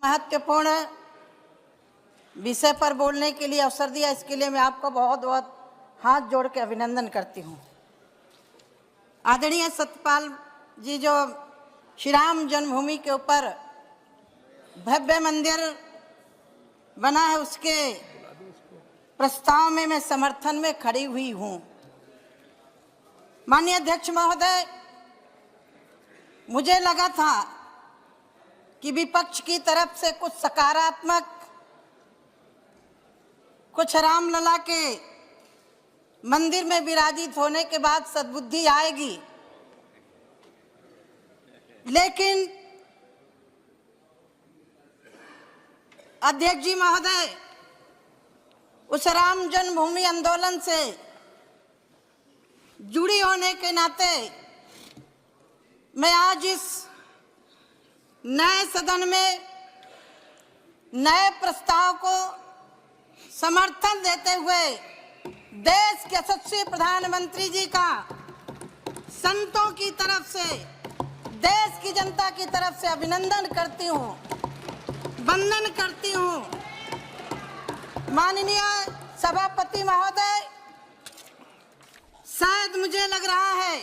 महत्वपूर्ण विषय पर बोलने के लिए अवसर दिया, इसके लिए मैं आपको बहुत बहुत हाथ जोड़ के अभिनंदन करती हूँ। आदरणीय सत्यपाल जी जो श्री राम जन्मभूमि के ऊपर भव्य मंदिर बना है, उसके प्रस्ताव में मैं समर्थन में खड़ी हुई हूँ। माननीय अध्यक्ष महोदय, मुझे लगा था कि विपक्ष की तरफ से कुछ सकारात्मक, कुछ रामलला के मंदिर में विराजित होने के बाद सद्बुद्धि आएगी, लेकिन अध्यक्ष जी महोदय, उस राम जन्मभूमि आंदोलन से जुड़ी होने के नाते मैं आज इस नए सदन में नए प्रस्ताव को समर्थन देते हुए देश के यशस्वी प्रधानमंत्री जी का संतों की तरफ से, देश की जनता की तरफ से अभिनंदन करती हूँ, वंदन करती हूँ। माननीय सभापति महोदय, शायद मुझे लग रहा है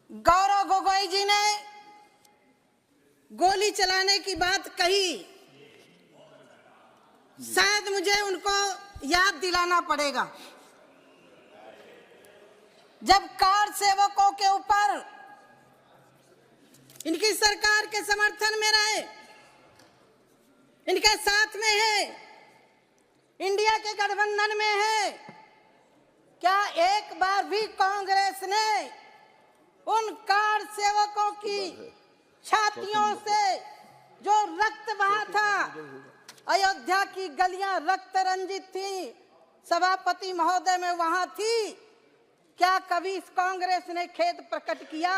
गौरव गोगोई जी ने गोली चलाने की बात कही, शायद मुझे उनको याद दिलाना पड़ेगा। जब कार सेवकों के ऊपर इनकी सरकार के समर्थन में रहे, इनके साथ में है, इंडिया के गठबंधन में है, क्या एक बार भी कांग्रेस ने उन कार सेवकों की छातियों से जो रक्त बहा था, अयोध्या की गलियां रक्त रंजित थी, सभापति महोदय में वहां थी, क्या कभी इस कांग्रेस ने खेद प्रकट किया?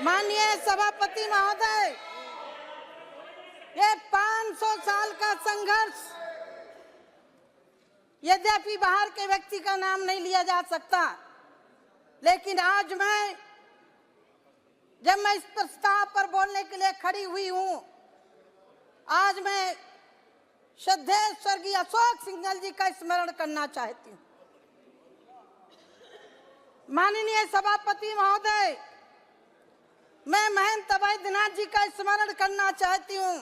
माननीय सभापति महोदय, ये 500 साल का संघर्ष, यद्यपि बाहर के व्यक्ति का नाम नहीं लिया जा सकता, लेकिन आज जब मैं इस प्रस्ताव पर बोलने के लिए खड़ी हुई हूं, आज मैं श्रद्धेय स्वर्गीय अशोक सिंघल जी का स्मरण करना चाहती हूँ। माननीय सभापति महोदय, मैं महंत वैद्यनाथ जी का स्मरण करना चाहती हूँ।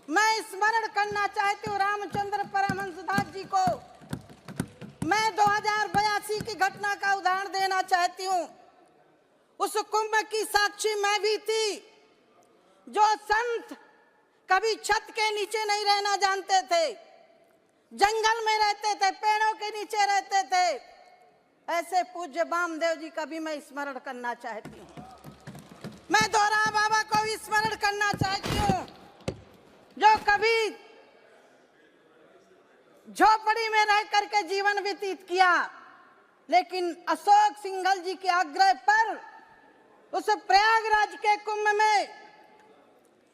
मैं स्मरण करना चाहती हूँ रामचंद्र परमहंसदास जी को। मैं 2082 की घटना का उदाहरण देना चाहती हूँ। उस कुंभ की साक्षी मैं भी थी। जो संत कभी छत के नीचे नहीं रहना जानते थे, जंगल में रहते थे, पेड़ों के नीचे रहते थे, ऐसे पूज्य वामदेव जी का भी मैं स्मरण करना चाहती हूँ। मैं दोरा बाबा को भी स्मरण करना चाहती हूँ, जो कभी झोपड़ी में रह करके जीवन व्यतीत किया, लेकिन अशोक सिंघल जी के आग्रह पर उस प्रयागराज के कुंभ में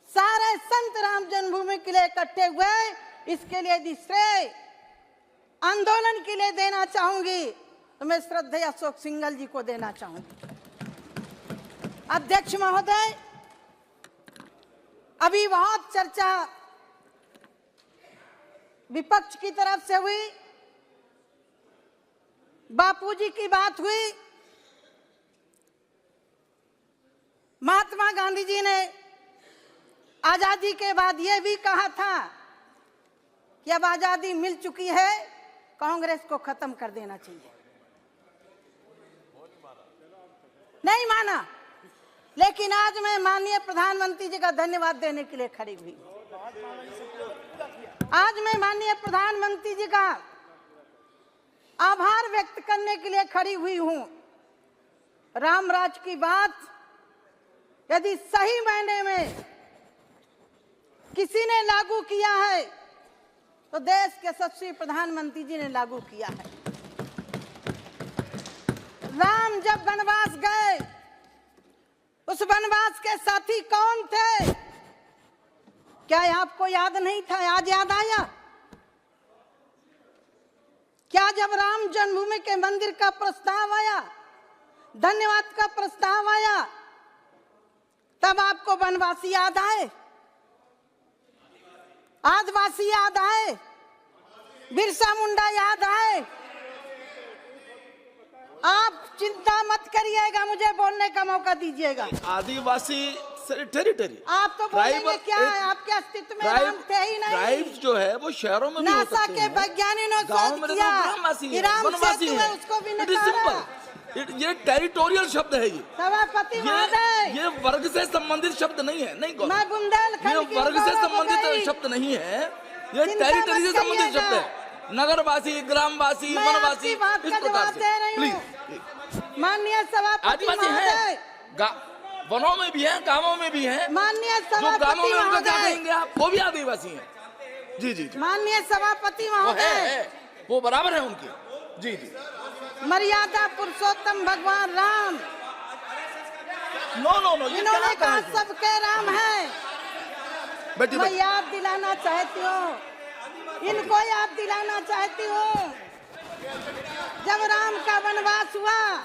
सारे संत राम जन्मभूमि के लिए इकट्ठे हुए। इसके लिए यदि श्रेय आंदोलन के लिए देना चाहूंगी तो मैं श्रद्धेय अशोक सिंघल जी को देना चाहूंगी। अध्यक्ष महोदय, अभी बहुत चर्चा विपक्ष की तरफ से हुई, बापूजी की बात हुई। महात्मा गांधी जी ने आजादी के बाद यह भी कहा था कि अब आजादी मिल चुकी है, कांग्रेस को खत्म कर देना चाहिए। नहीं माना, लेकिन आज मैं माननीय प्रधानमंत्री जी का धन्यवाद देने के लिए खड़ी हुई। आज मैं माननीय प्रधानमंत्री जी का आभार व्यक्त करने के लिए खड़ी हुई हूं। रामराज की बात यदि सही मायने में किसी ने लागू किया है तो देश के यशस्वी प्रधानमंत्री जी ने लागू किया है। राम जब वनवास गए, उस वनवास के साथी कौन थे? क्या आपको याद नहीं था? आज याद आया? क्या जब राम जन्मभूमि के मंदिर का प्रस्ताव आया, धन्यवाद का प्रस्ताव आया, तब आपको वनवासी याद आए, आदिवासी याद आए, बिरसा मुंडा याद आए। आप चिंता मत करिएगा, मुझे बोलने का मौका दीजिएगा। आदिवासी टेरिटरी, आप तो बोलेंगे क्या है, आपके अस्तित्व में राम थे ही नहीं। ट्राइब्स जो है वो शहरों में भी हो नासा सकते के हैं, वैज्ञानिकों ने गाँव शोध में तो किया ग्रामवासी कि है, राम वनवासी सेतु है। है, उसको भी It is नकारा। simple. ये टेरिटोरियल शब्द है, सभापति महोदय, ये वर्ग से संबंधित शब्द नहीं है। नहीं मैं बुंदेलखंड ये की वर्ग से गौरव संबंधित गई। शब्द नहीं है, ये चिंता टेरिटरी से मत संबंधित करिएगा। शब्द है। नगरवासी, ग्रामवासी, मैं वनवासी, आपकी बात इस का प्रकार जवाब से दे रही प्लीज। हूँ। माननीय सभापति आदिवासी महोदय, हैं, वनों में भी हैं, गांवों में भी हैं। माननीय जो सभापति गांवों में उनका क्या महोदय, कहेंगे आप, वो भी आदिवासी हैं। जी जी जी, माननीय सभापति वो महोदय, है, वो बराबर है उनके। जी जी, मर्यादा पुरुषोत्तम भगवान राम, नो नो नो, ये इन्होंने क्या कहा कहा सबके राम है। बेटी मैं बेटी, याद दिलाना चाहती हूँ, इनको याद दिलाना चाहती हूँ, जब राम का वनवास हुआ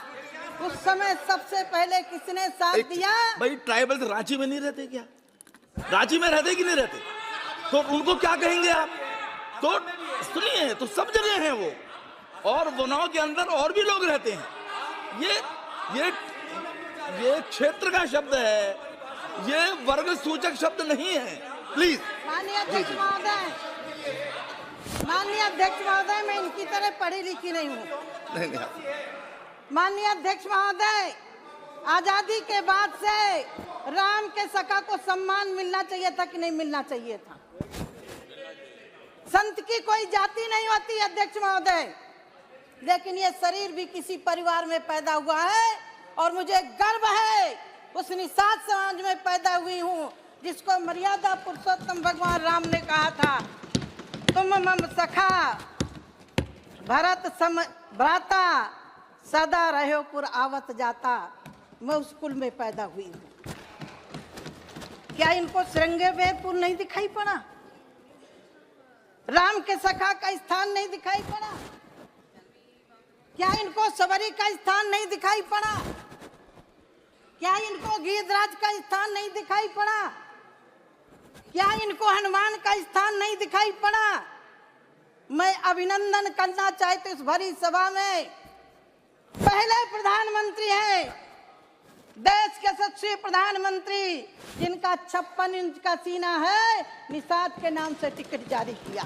उस समय सबसे पहले किसने साथ दिया? भाई ट्राइबल रांची में नहीं रहते क्या? रांची में रहते कि नहीं रहते? तो उनको क्या कहेंगे आप? तो सुनिए, तो सब जगह हैं वो, और वनों के अंदर और भी लोग रहते हैं। ये क्षेत्र का शब्द है, ये वर्ग सूचक शब्द नहीं है। प्लीज। माननीय अध्यक्ष महोदय, माननीय अध्यक्ष महोदय, मैं इनकी तरह पढ़ी लिखी नहीं हूँ। नहीं, माननीय अध्यक्ष महोदय, आजादी के बाद से राम के सखा को सम्मान मिलना चाहिए था कि नहीं मिलना चाहिए था? संत की कोई जाति नहीं होती अध्यक्ष महोदय, लेकिन ये शरीर भी किसी परिवार में पैदा हुआ है और मुझे गर्व है उस निषाद समाज में पैदा हुई हूँ जिसको मर्यादा पुरुषोत्तम भगवान राम ने कहा था, तुम मम सखा भरत सम भ्राता सदा रहो पुर आवत जाता। मैं उस कुल में पैदा हुई हूँ। क्या इनको श्रृंगेरपुर नहीं दिखाई पड़ा? राम के सखा का स्थान नहीं दिखाई पड़ा? क्या इनको सबरी का स्थान नहीं दिखाई पड़ा? क्या इनको गीधराज का स्थान नहीं दिखाई पड़ा? क्या इनको हनुमान का स्थान नहीं दिखाई पड़ा? मैं अभिनंदन करना चाहती हूँ इस भरी सभा में, पहले प्रधानमंत्री हैं, देश के यशस्वी प्रधानमंत्री जिनका 56 इंच का सीना है, निषाद के नाम से टिकट जारी किया।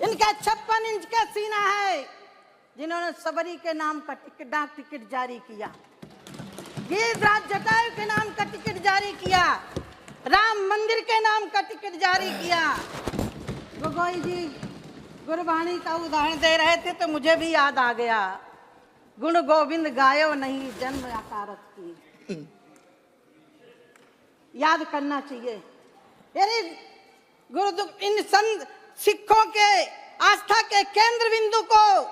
इनका 56 इंच का सीना है, जिन्होंने सबरी के नाम का डाक टिकट जारी किया, गीधराज जटायु के नाम का टिकट जारी किया, राम मंदिर के नाम का टिकट जारी किया। गोगोई जी गुरबाणी का उदाहरण दे रहे थे तो मुझे भी याद आ गया, गुण गोविंद गायो नहीं जन्म आकारत की। याद करना चाहिए। यानी गुरु इन संत सिखों के आस्था के केंद्र बिंदु को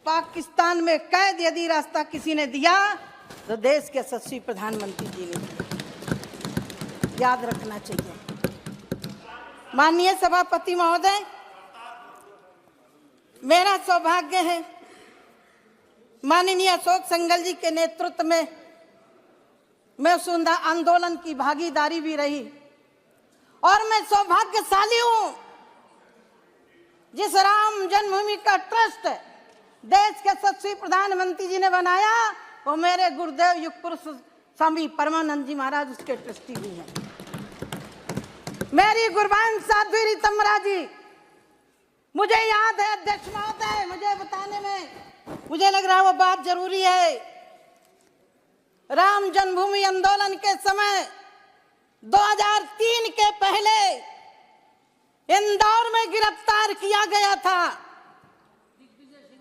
पाकिस्तान में कैद यदि रास्ता किसी ने दिया तो देश के यशस्वी प्रधानमंत्री जी ने दिया। याद रखना चाहिए। माननीय सभापति महोदय, मेरा सौभाग्य है माननीय अशोक संगल जी के नेतृत्व में मैं उस आंदोलन की भागीदारी भी रही और मैं सौभाग्यशाली हूं जिस राम जन्मभूमि का ट्रस्ट देश के यशस्वी प्रधानमंत्री जी ने बनाया वो मेरे गुरुदेव युग पुरुष स्वामी परमानंद जी महाराज उसके ट्रस्टी भी हैं। मेरी गुरबान साध्वी रीतमरा जी, मुझे याद है अध्यक्ष महोदय, मुझे बताने में मुझे लग रहा है वो बात जरूरी है। राम जन्मभूमि आंदोलन के समय 2003 के पहले इंदौर में गिरफ्तार किया गया था।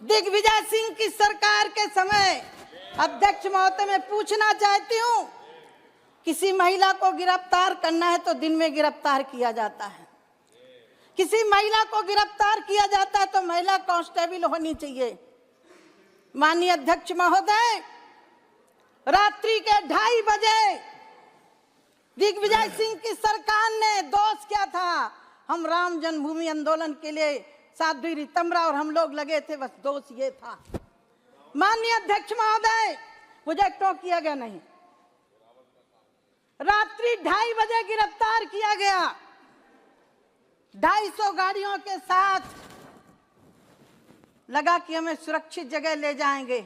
दिग्विजय सिंह की सरकार के समय अध्यक्ष महोदय मैं पूछना चाहती हूँ, किसी महिला को गिरफ्तार करना है तो दिन में गिरफ्तार किया जाता है, किसी महिला को गिरफ्तार किया जाता है तो महिला कांस्टेबल होनी चाहिए। माननीय अध्यक्ष महोदय, रात्रि के 2:30 बजे दिग्विजय सिंह की सरकार ने दोष क्या था, हम राम जन्मभूमि आंदोलन के लिए साध्वी रीतमरा और हम लोग लगे थे, बस दोष ये था। माननीय अध्यक्ष महोदय, मुझे टोक किया गया नहीं, रात्रि 2:30 बजे गिरफ्तार किया गया 250 गाड़ियों के साथ। लगा कि हमें सुरक्षित जगह ले जाएंगे,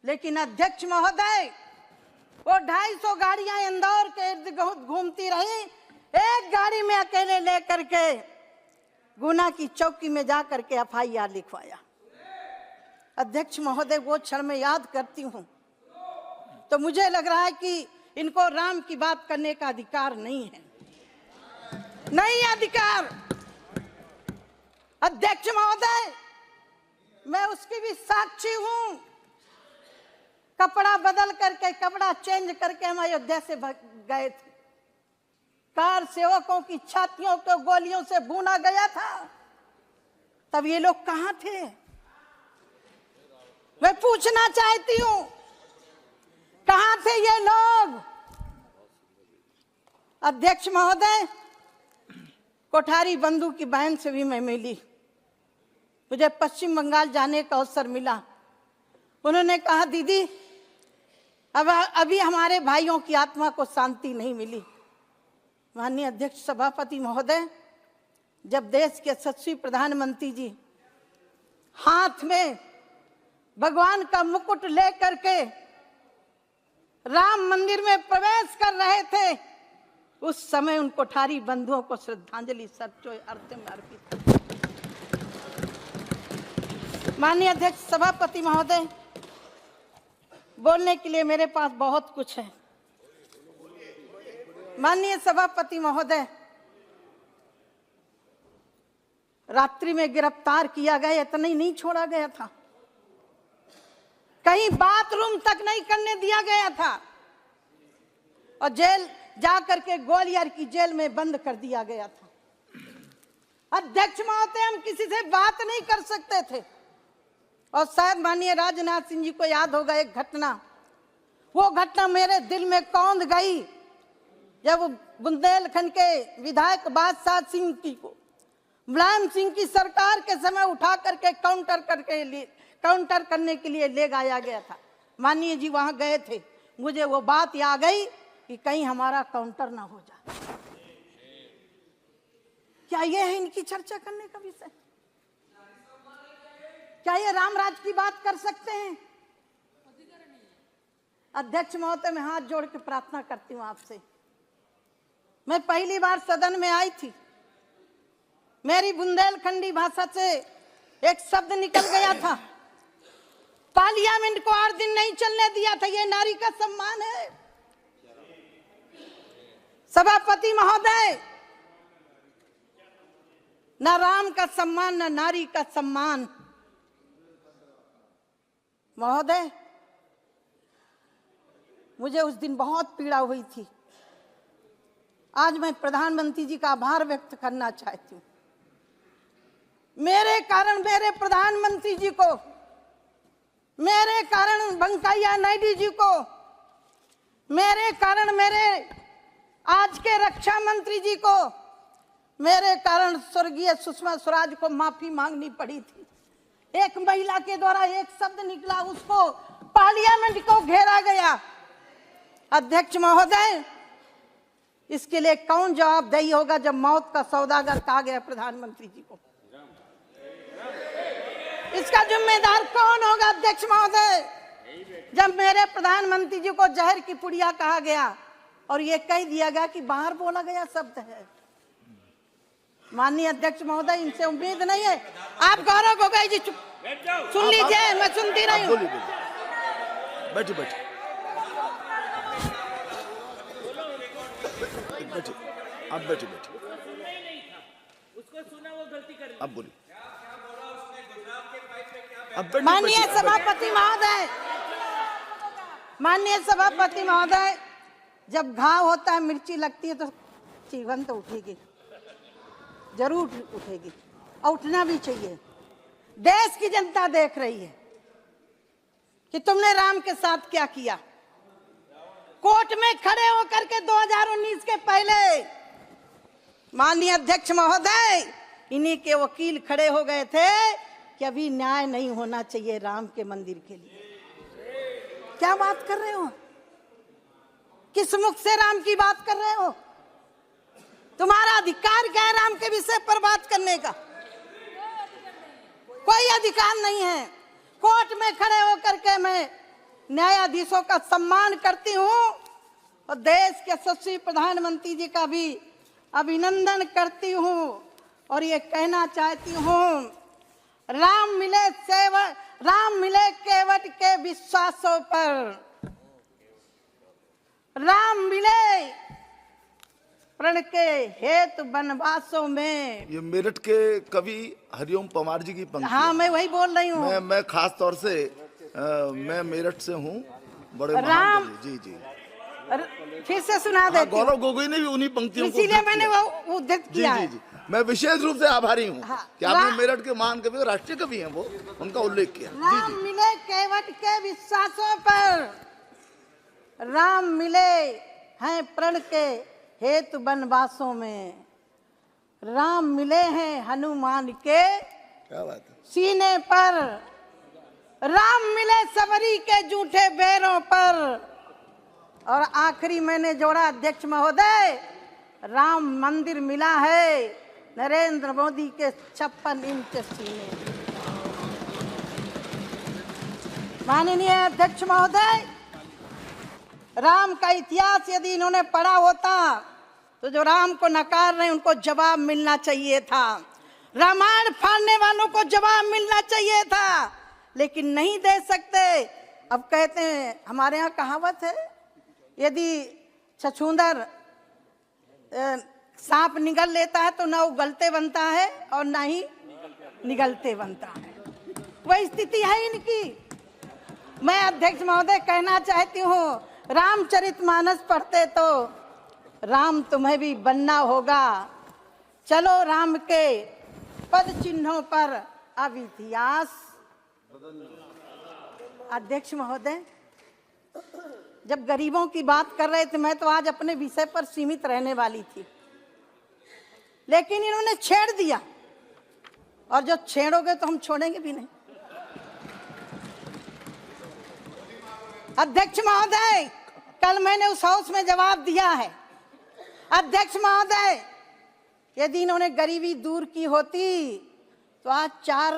लेकिन अध्यक्ष महोदय वो 250 गाड़ियां इंदौर के इर्द गिर्द घूमती रही। एक गाड़ी में अकेले लेकर के गुना की चौकी में जाकर के FIR लिखवाया। अध्यक्ष महोदय वो क्षण में याद करती हूं तो मुझे लग रहा है कि इनको राम की बात करने का अधिकार नहीं है, नहीं अधिकार। अध्यक्ष महोदय मैं उसकी भी साक्षी हूं। कपड़ा बदल करके, कपड़ा चेंज करके हम अयोध्या से गए थे। कार सेवकों की छातियों को गोलियों से भूना गया था। तब ये लोग कहां थे? मैं पूछना चाहती हूं, कहां थे ये लोग? अध्यक्ष महोदय कोठारी बंधु की बहन से भी मैं मिली। मुझे पश्चिम बंगाल जाने का अवसर मिला। उन्होंने कहा दीदी अभी हमारे भाइयों की आत्मा को शांति नहीं मिली। माननीय अध्यक्ष सभापति महोदय, जब देश के यशस्वी प्रधानमंत्री जी हाथ में भगवान का मुकुट लेकर के राम मंदिर में प्रवेश कर रहे थे, उस समय उन कोठारी बंधुओं को श्रद्धांजलि सर्वोच्च अर्थ में अर्पित। माननीय अध्यक्ष सभापति महोदय, बोलने के लिए मेरे पास बहुत कुछ है। माननीय सभापति महोदय, रात्रि में गिरफ्तार किया गया, इतना ही नहीं छोड़ा गया था, कहीं बाथरूम तक नहीं करने दिया गया था और जेल जाकर के ग्वालियर की जेल में बंद कर दिया गया था। अध्यक्ष महोदय हम किसी से बात नहीं कर सकते थे। और शायद माननीय राजनाथ सिंह जी को याद होगा एक घटना, वो घटना मेरे दिल में कौंध गई जब बुंदेलखंड के विधायक बादशाह सिंह जी को मुलायम सिंह की सरकार के समय उठा करके काउंटर करने के लिए ले जाया गया था। माननीय जी वहां गए थे, मुझे वो बात याद गई कि कहीं हमारा काउंटर ना हो जाए। क्या ये है इनकी चर्चा करने का विषय? क्या ये रामराज की बात कर सकते हैं? अध्यक्ष महोदय मैं हाथ जोड़ के प्रार्थना करती हूं आपसे। मैं पहली बार सदन में आई थी, मेरी बुंदेलखंडी भाषा से एक शब्द निकल गया था, पार्लियामेंट को 8 दिन नहीं चलने दिया था। ये नारी का सम्मान है। सभापति महोदय, न राम का सम्मान न नारी का सम्मान। महोदय मुझे उस दिन बहुत पीड़ा हुई थी। आज मैं प्रधानमंत्री जी का आभार व्यक्त करना चाहती हूँ। मेरे कारण मेरे प्रधानमंत्री जी को, मेरे कारण वेंकैया नायडू जी को, मेरे कारण मेरे आज के रक्षा मंत्री जी को, मेरे कारण स्वर्गीय सुषमा स्वराज को माफी मांगनी पड़ी थी। एक महिला के द्वारा एक शब्द निकला, उसको पार्लियामेंट को घेरा गया। अध्यक्ष महोदय इसके लिए कौन जवाबदेही होगा जब मौत का सौदागर कहा गया प्रधानमंत्री जी को? इसका जिम्मेदार कौन होगा अध्यक्ष महोदय? जब मेरे प्रधानमंत्री जी को जहर की पुड़िया कहा गया और ये कह दिया गया कि बाहर बोला गया शब्द है। माननीय अध्यक्ष महोदय इनसे उम्मीद नहीं है। आप गौरव गोगोई जी सुन लीजिए, मैं सुनती रही हूँ। बैठिए बैठिए आप बैठिए उसको सुना वो गलती कर ली। अब बोलिए। माननीय सभापति महोदय, माननीय सभापति महोदय, जब घाव होता है, मिर्ची लगती है तो जीवन तो उठेगी, जरूर उठेगी और उठना भी चाहिए। देश की जनता देख रही है कि तुमने राम के साथ क्या किया। कोर्ट में खड़े होकर के 2019 के पहले माननीय अध्यक्ष महोदय इन्हीं के वकील खड़े हो गए थे कि अभी न्याय नहीं होना चाहिए राम के मंदिर के लिए। क्या बात कर रहे हो? किस मुख से राम की बात कर रहे हो? तुम्हारा अधिकार क्या है राम के विषय पर बात करने का? कोई अधिकार नहीं है। कोर्ट में खड़े होकर के मैं न्यायाधीशों का सम्मान करती हूँ और देश के यशस्वी प्रधानमंत्री जी का भी अभिनंदन करती हूँ और ये कहना चाहती हूँ, राम मिले केवट के विश्वासों पर, राम मिले प्रण के हेतु वनवासों में। ये मेरठ के कवि हरिओम पवार जी की पंक्ति। हाँ, मैं वही बोल रही हूँ। मैं खास तौर से मैं मेरठ से हूँ, बड़े महान राम कवि। जी फिर से सुना देती हूँ। गौरव गोगोई ने भी उन्हीं पंक्तियों को इसीलिए मैंने वो उद्धृत किया है। जी मैं विशेष रूप से आभारी हूँ हाँ, कि आपने मेरठ के महान कवि, राष्ट्रीय कवि हैं वो, उनका उल्लेख किया। राम मिले केवट के विश्वासों पर, राम मिले हैं प्रण के हेतु वनवासों में, राम मिले हैं हनुमान के क्या बात है सीने पर, राम मिले सबरी के जूठे बैरों पर। और आखिरी मैंने जोड़ा अध्यक्ष महोदय, राम मंदिर मिला है नरेंद्र मोदी के 56 इंच सीने। माननीय अध्यक्ष महोदय, राम का इतिहास यदि इन्होंने पढ़ा होता तो जो राम को नकार रहे उनको जवाब मिलना चाहिए था, रामायण फाड़ने वालों को जवाब मिलना चाहिए था, लेकिन नहीं दे सकते। अब कहते हैं, हमारे यहाँ कहावत है, यदि छछूंदर सांप निगल लेता है तो ना उगलते बनता है और ना ही निगलते बनता है। वही स्थिति है इनकी। मैं अध्यक्ष महोदय कहना चाहती हूँ, रामचरितमानस पढ़ते तो राम तुम्हें भी बनना होगा। चलो राम के पद चिन्हों पर अब इतिहास। अध्यक्ष महोदय, जब गरीबों की बात कर रहे थे, मैं तो आज अपने विषय पर सीमित रहने वाली थी, लेकिन इन्होंने छेड़ दिया, और जो छेड़ोगे तो हम छोड़ेंगे भी नहीं। अध्यक्ष महोदय, कल मैंने उस हाउस में जवाब दिया है। अध्यक्ष महोदय, यदि इन्होंने गरीबी दूर की होती तो आज 4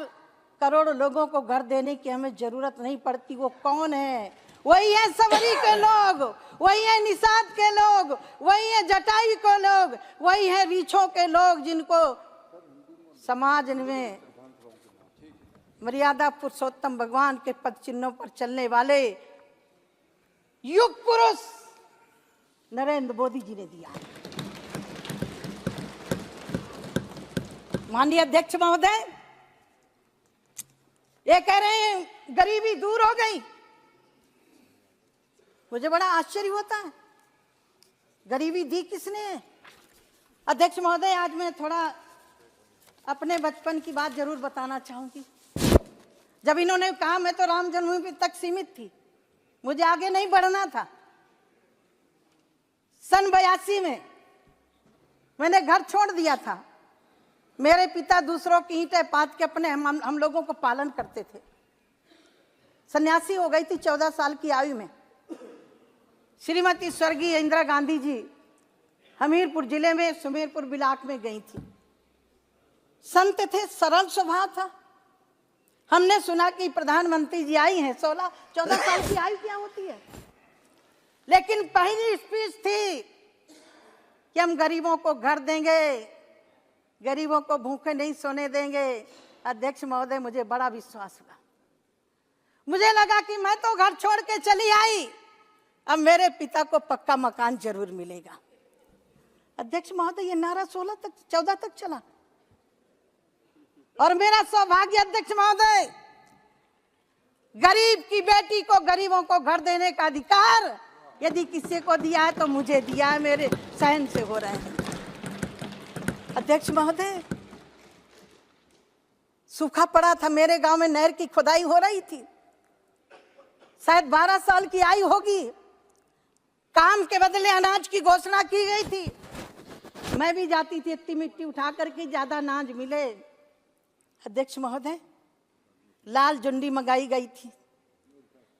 करोड़ लोगों को घर देने की हमें जरूरत नहीं पड़ती। वो कौन है? वही है सबरी के लोग, वही है निषाद के लोग, वही है जटायु के लोग, वही है रीछों के लोग, जिनको समाज में मर्यादा पुरुषोत्तम भगवान के पद चिन्हों पर चलने वाले युग पुरुष नरेंद्र मोदी जी ने दिया। माननीय अध्यक्ष महोदय, ये कह रहे हैं गरीबी दूर हो गई। मुझे बड़ा आश्चर्य होता है, गरीबी दी किसने? अध्यक्ष महोदय, आज मैं थोड़ा अपने बचपन की बात जरूर बताना चाहूंगी। जब इन्होंने कहा मैं तो राम जन्मभूमि तक सीमित थी, मुझे आगे नहीं बढ़ना था। सन 82 में मैंने घर छोड़ दिया था। मेरे पिता दूसरों की ईंटें पाथ के अपने हम लोगों को पालन करते थे। सन्यासी हो गई थी 14 साल की आयु में। श्रीमती स्वर्गीय इंदिरा गांधी जी हमीरपुर जिले में सुमेरपुर ब्लॉक में गई थी। संत थे, सरल स्वभाव था। हमने सुना कि प्रधानमंत्री जी आई हैं। 14 साल की आयु क्या होती है? लेकिन पहली स्पीच थी कि हम गरीबों को घर देंगे, गरीबों को भूखे नहीं सोने देंगे। अध्यक्ष महोदय, मुझे बड़ा विश्वास हुआ। मुझे लगा कि मैं तो घर छोड़ के चली आई, अब मेरे पिता को पक्का मकान जरूर मिलेगा। अध्यक्ष महोदय, ये नारा 14 तक चला। और मेरा सौभाग्य अध्यक्ष महोदय, गरीब की बेटी को, गरीबों को घर देने का अधिकार यदि किसी को दिया है तो मुझे दिया है। मेरे सहन से हो रहे हैं। अध्यक्ष महोदय, सूखा पड़ा था मेरे गांव में, नहर की खुदाई हो रही थी। शायद 12 साल की आयु होगी। काम के बदले अनाज की घोषणा की गई थी। मैं भी जाती थी इतनी मिट्टी उठा करके, ज्यादा अनाज मिले। अध्यक्ष महोदय, लाल जुंडी मंगाई गई थी।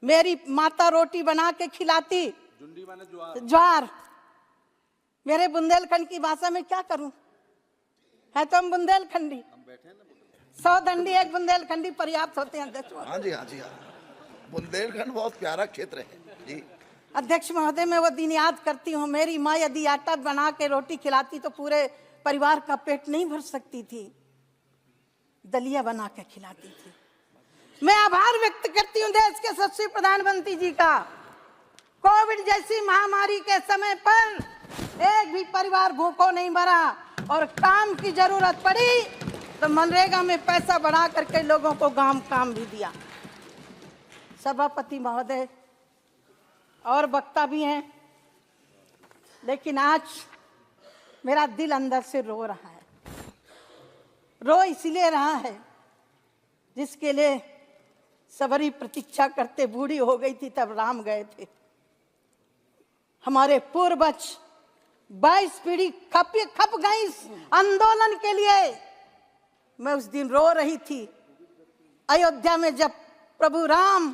मेरी माता रोटी बना के खिलाती, जुंडी माने ज्वार। ज्वार। मेरे बुंदेलखंड की भाषा में क्या करूं, है तो हम बुंदेलखंडी। 100 दंडी एक बुंदेलखंडी पर्याप्त होते हैं अध्यक्ष महोदय। हाँ जी, हाँ जी, हाँ। बुंदेलखंड बहुत प्यारा क्षेत्र है जी। अध्यक्ष महोदय, मैं वो दिन याद करती हूँ, मेरी माँ यदि आटा बना के रोटी खिलाती तो पूरे परिवार का पेट नहीं भर सकती थी, दलिया बना के खिलाती थी। मैं आभार व्यक्त करती हूँ देश के यशस्वी प्रधानमंत्री जी का। कोविड जैसी महामारी के समय पर एक भी परिवार भूखों नहीं मरा, और काम की जरूरत पड़ी तो मनरेगा में पैसा बढ़ा करके लोगों को काम भी दिया। सभापति महोदय और वक्ता भी हैं, लेकिन आज मेरा दिल अंदर से रो रहा है। रो इसलिए रहा है जिसके लिए सबरी प्रतीक्षा करते बूढ़ी हो गई थी तब राम गए थे। हमारे पूर्वज 22 पीढ़ी खप गई इस आंदोलन के लिए। मैं उस दिन रो रही थी अयोध्या में जब प्रभु राम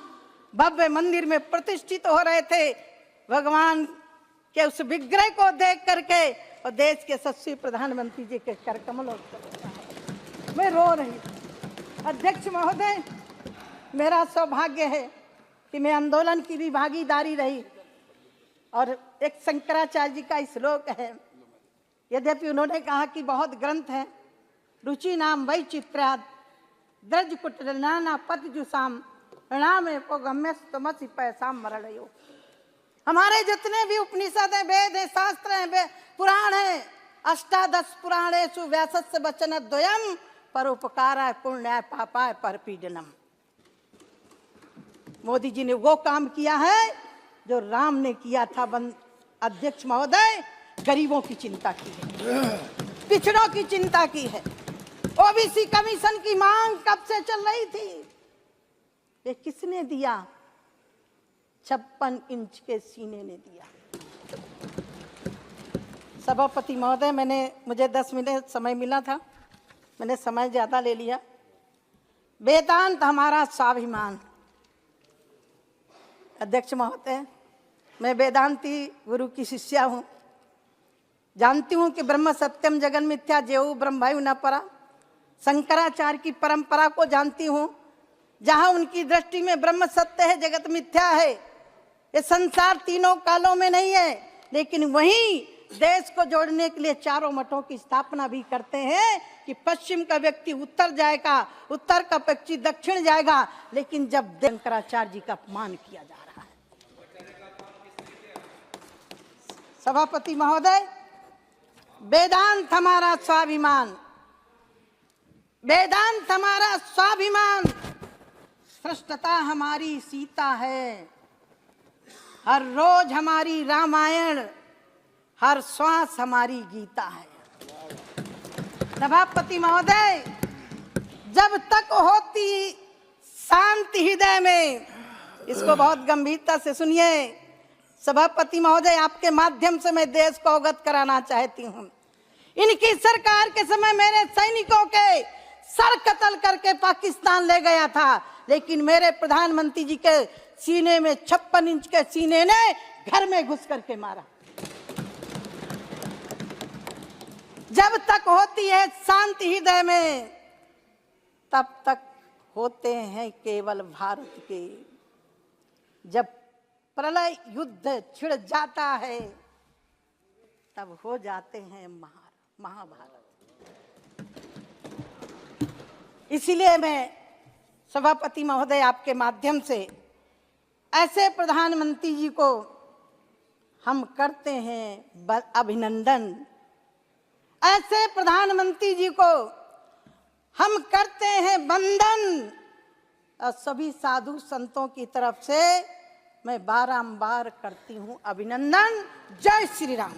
भव्य मंदिर में प्रतिष्ठित हो रहे थे, भगवान के उस विग्रह को देख करके और देश के यशस्वी प्रधानमंत्री जी के कर कमलों को मैं रो रही। अध्यक्ष महोदय, मेरा सौभाग्य है कि मैं आंदोलन की भी भागीदारी रही, और एक शंकराचार्य जी का श्लोक है, यद्यपि उन्होंने कहा कि बहुत ग्रंथ हैं, रुचि नाम वैचित्र्याद द्रज कुटिल नाना पति जुसाम प्रणामे को गम्यस्तमसि पैसाम मरणयो। हमारे जितने भी उपनिषद हैं, वेद हैं, शास्त्र हैं, पुराण हैं, अष्टादश पुराणेषु व्यासस्य वचन द्वयम परोपकाराय पुण्याय पापाय परपीडनम। मोदी जी ने वो काम किया है जो राम ने किया था। अध्यक्ष महोदय, गरीबों की चिंता की है, पिछड़ों की चिंता की है। ओबीसी कमीशन की मांग कब से चल रही थी, ये किसने दिया? 56 इंच के सीने ने दिया। सभापति महोदय, मुझे 10 मिनट समय मिला था, मैंने समय ज्यादा ले लिया। वेदांत हमारा स्वाभिमान। अध्यक्ष महोदय, मैं वेदांती गुरु की शिष्या हूँ। जानती हूँ कि ब्रह्म सत्यम जगन मिथ्या जेऊ ब्रह्मयु न परा। शंकराचार्य की परंपरा को जानती हूँ, जहाँ उनकी दृष्टि में ब्रह्म सत्य है, जगत मिथ्या है। ये संसार तीनों कालों में नहीं है, लेकिन वहीं देश को जोड़ने के लिए चारों मठों की स्थापना भी करते हैं कि पश्चिम का व्यक्ति उत्तर जाएगा, उत्तर का व्यक्ति दक्षिण जाएगा। लेकिन जब शंकराचार्य जी का अपमान किया जा रहा है। सभापति महोदय, वेदांत हमारा स्वाभिमान, वेदांत हमारा स्वाभिमान, श्रेष्ठता हमारी सीता है। हर रोज हमारी रामायण, हर श्वास हमारी गीता है। सभापति महोदय, जब तक होती शांति हृदय में, इसको बहुत गंभीरता से सुनिए। सभापति महोदय, आपके माध्यम से मैं देश को अवगत कराना चाहती हूँ। इनकी सरकार के समय मेरे सैनिकों के सर कत्ल करके पाकिस्तान ले गया था, लेकिन मेरे प्रधानमंत्री जी के सीने में 56 इंच के सीने ने घर में घुस करके मारा। जब तक होती है शांति हृदय में, तब तक होते हैं केवल भारत के। जब प्रलय युद्ध छिड़ जाता है, तब हो जाते हैं महाभारत। इसीलिए मैं सभापति महोदय आपके माध्यम से ऐसे प्रधानमंत्री जी को हम करते हैं अभिनंदन। ऐसे प्रधानमंत्री जी को हम करते हैं वंदन। और सभी साधु संतों की तरफ से मैं बारंबार करती हूँ अभिनंदन। जय श्री राम।